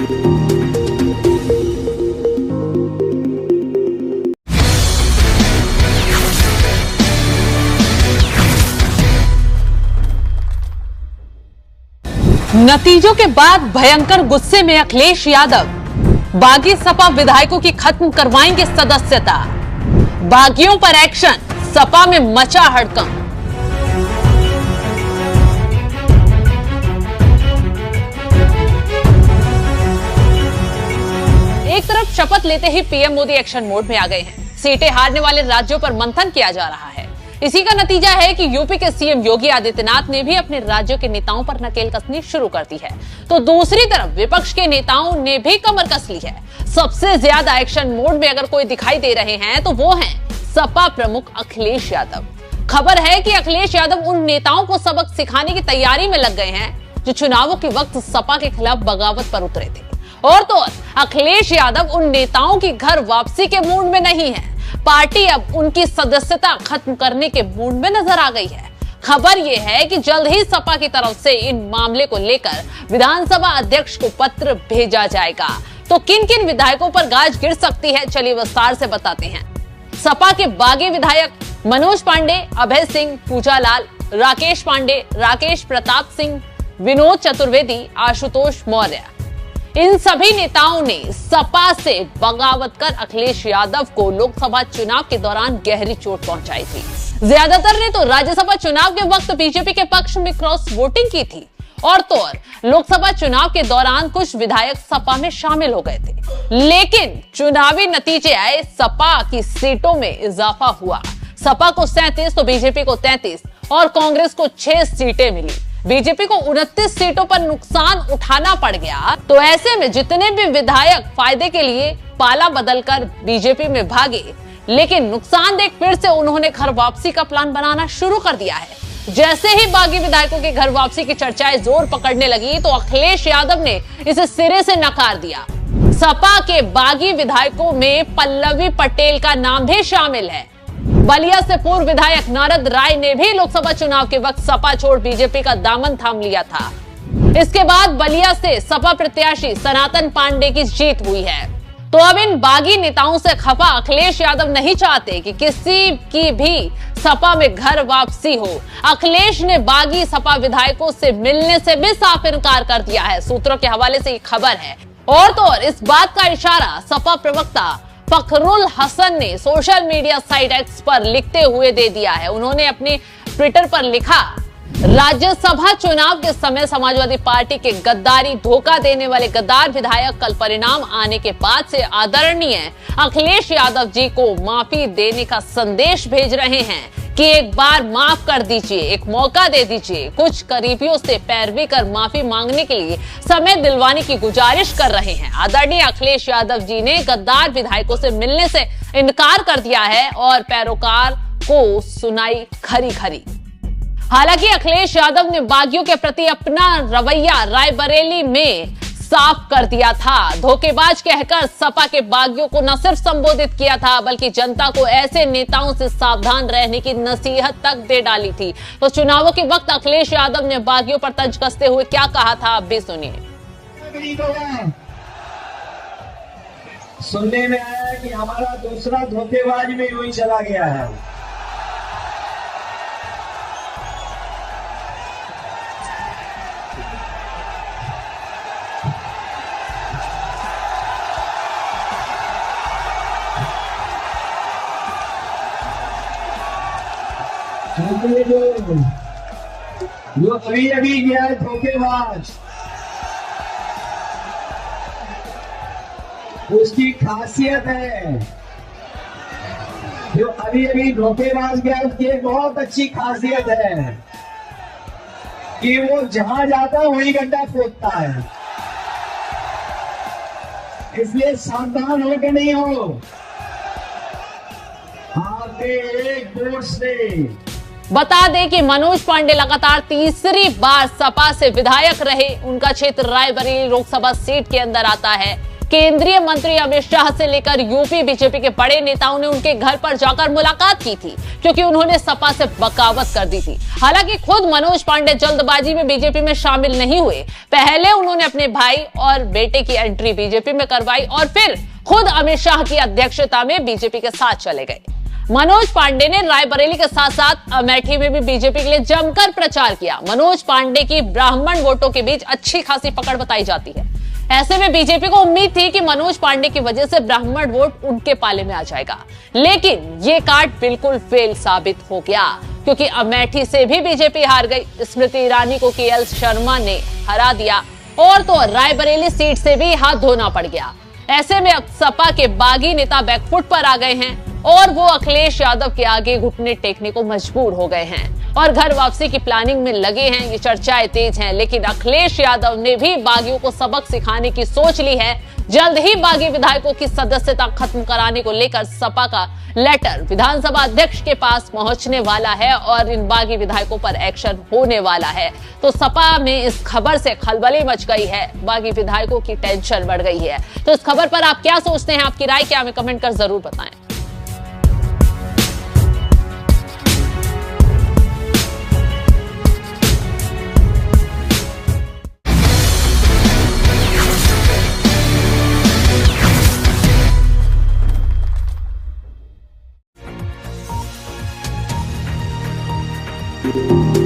नतीजों के बाद भयंकर गुस्से में अखिलेश यादव बागी सपा विधायकों की खत्म करवाएंगे सदस्यता। बागियों पर एक्शन, सपा में मचा हड़कंप। एक तरफ शपथ लेते ही पीएम मोदी एक्शन मोड में आ गए हैं। सीटें हारने वाले राज्यों पर मंथन किया जा रहा है। इसी का नतीजा है कि यूपी के सीएम योगी आदित्यनाथ ने भी अपने राज्यों के नेताओं पर नकेल कसनी शुरू कर दी है, तो दूसरी तरफ विपक्ष के नेताओं ने भी कमर कस ली है। सबसे ज्यादा एक्शन मोड में अगर कोई दिखाई दे रहे हैं तो वो हैं सपा प्रमुख अखिलेश यादव। खबर है कि अखिलेश यादव उन नेताओं को सबक सिखाने की तैयारी में लग गए हैं जो चुनावों के वक्त सपा के खिलाफ बगावत पर उतरे थे। और तो अखिलेश यादव उन नेताओं की घर वापसी के मूड में नहीं है। पार्टी अब उनकी सदस्यता खत्म करने के मूड में नजर आ गई है। खबर यह है कि जल्द ही सपा की तरफ से इन मामले को लेकर विधानसभा अध्यक्ष को पत्र भेजा जाएगा। तो किन किन विधायकों पर गाज गिर सकती है, चलिए विस्तार से बताते हैं। सपा के बागी विधायक मनोज पांडे, अभय सिंह, पूजालाल, राकेश पांडे, राकेश प्रताप सिंह, विनोद चतुर्वेदी, आशुतोष मौर्य, इन सभी नेताओं ने सपा से बगावत कर अखिलेश यादव को लोकसभा चुनाव के दौरान गहरी चोट पहुंचाई थी। ज्यादातर ने तो राज्यसभा चुनाव के वक्त बीजेपी के पक्ष में क्रॉस वोटिंग की थी और तो लोकसभा चुनाव के दौरान कुछ विधायक सपा में शामिल हो गए थे। लेकिन चुनावी नतीजे आए, सपा की सीटों में इजाफा हुआ। सपा को 37 तो बीजेपी को 33 और कांग्रेस को 6 सीटें मिली। बीजेपी को 29 सीटों पर नुकसान उठाना पड़ गया। तो ऐसे में जितने भी विधायक फायदे के लिए पाला बदलकर बीजेपी में भागे, लेकिन नुकसान देख फिर से उन्होंने घर वापसी का प्लान बनाना शुरू कर दिया है। जैसे ही बागी विधायकों की घर वापसी की चर्चाएं जोर पकड़ने लगी तो अखिलेश यादव ने इसे सिरे से नकार दिया। सपा के बागी विधायकों में पल्लवी पटेल का नाम भी शामिल है। बलिया से पूर्व विधायक नारद राय ने भी लोकसभा चुनाव के वक्त सपा छोड़ बीजेपी का दामन थाम लिया था। इसके बाद बलिया से सपा प्रत्याशी सनातन पांडे की जीत हुई है। तो अब इन बागी नेताओं से खफा अखिलेश यादव नहीं चाहते कि किसी की भी सपा में घर वापसी हो। अखिलेश ने बागी सपा विधायकों से मिलने से भी साफ इनकार कर दिया है। सूत्रों के हवाले से ये खबर है। और तो और इस बात का इशारा सपा प्रवक्ता फखरुल हसन ने सोशल मीडिया साइट एक्स पर लिखते हुए दे दिया है। उन्होंने अपने ट्विटर पर लिखा, राज्यसभा चुनाव के समय समाजवादी पार्टी के गद्दारी धोखा देने वाले गद्दार विधायक कल परिणाम आने के बाद से आदरणीय अखिलेश यादव जी को माफी देने का संदेश भेज रहे हैं कि एक बार माफ कर दीजिए, एक मौका दे दीजिए। कुछ करीबियों से पैरवी कर माफी मांगने के लिए समय दिलवाने की गुजारिश कर रहे हैं। आदरणीय अखिलेश यादव जी ने गद्दार विधायकों से मिलने से इनकार कर दिया है और पैरोकार को सुनाई खरी खरी। हालांकि अखिलेश यादव ने बागियों के प्रति अपना रवैया रायबरेली में साफ कर दिया था। धोखेबाज कहकर सपा के बागियों को न सिर्फ संबोधित किया था बल्कि जनता को ऐसे नेताओं से सावधान रहने की नसीहत तक दे डाली थी। तो चुनावों के वक्त अखिलेश यादव ने बागियों पर तंज कसते हुए क्या कहा था, आप भी सुनिए। सुनने में आया कि हमारा दूसरा धोखेबाज भी यूं ही चला गया है। जो अभी अभी गया है धोखेबाज, उसकी खासियत है। जो अभी अभी धोखेबाज गया उसकी एक बहुत अच्छी खासियत है कि वो जहां जाता है वहीं गड्ढा खोदता है। इसलिए सावधान हो के नहीं हो, आपके एक वोट से। बता दें कि मनोज पांडे लगातार तीसरी बार सपा से विधायक रहे। उनका क्षेत्र रायबरेली लोकसभा सीट के अंदर आता है। केंद्रीय मंत्री अमित शाह से लेकर यूपी बीजेपी के बड़े नेताओं ने उनके घर पर जाकर मुलाकात की थी, क्योंकि उन्होंने सपा से बगावत कर दी थी। हालांकि खुद मनोज पांडे जल्दबाजी में बीजेपी में शामिल नहीं हुए। पहले उन्होंने अपने भाई और बेटे की एंट्री बीजेपी में करवाई और फिर खुद अमित शाह की अध्यक्षता में बीजेपी के साथ चले गए। मनोज पांडे ने रायबरेली के साथ साथ अमेठी में भी बीजेपी के लिए जमकर प्रचार किया। मनोज पांडे की ब्राह्मण वोटों के बीच अच्छी खासी पकड़ बताई जाती है। ऐसे में बीजेपी को उम्मीद थी कि मनोज पांडे की वजह से ब्राह्मण वोट उनके पाले में आ जाएगा, लेकिन ये कार्ड बिल्कुल फेल साबित हो गया, क्योंकि अमेठी से भी बीजेपी हार गई। स्मृति ईरानी को केएल शर्मा ने हरा दिया और तो रायबरेली सीट से भी हाथ धोना पड़ गया। ऐसे में अब सपा के बागी नेता बैकफुट पर आ गए हैं और वो अखिलेश यादव के आगे घुटने टेकने को मजबूर हो गए हैं और घर वापसी की प्लानिंग में लगे हैं। ये चर्चाएं तेज हैं, लेकिन अखिलेश यादव ने भी बागियों को सबक सिखाने की सोच ली है। जल्द ही बागी विधायकों की सदस्यता खत्म कराने को लेकर सपा का लेटर विधानसभा अध्यक्ष के पास पहुंचने वाला है और इन बागी विधायकों पर एक्शन होने वाला है। तो सपा में इस खबर से खलबली मच गई है, बागी विधायकों की टेंशन बढ़ गई है। तो इस खबर पर आप क्या सोचते हैं? आपकी राय क्या? हमें कमेंट कर जरूर बताएं। है।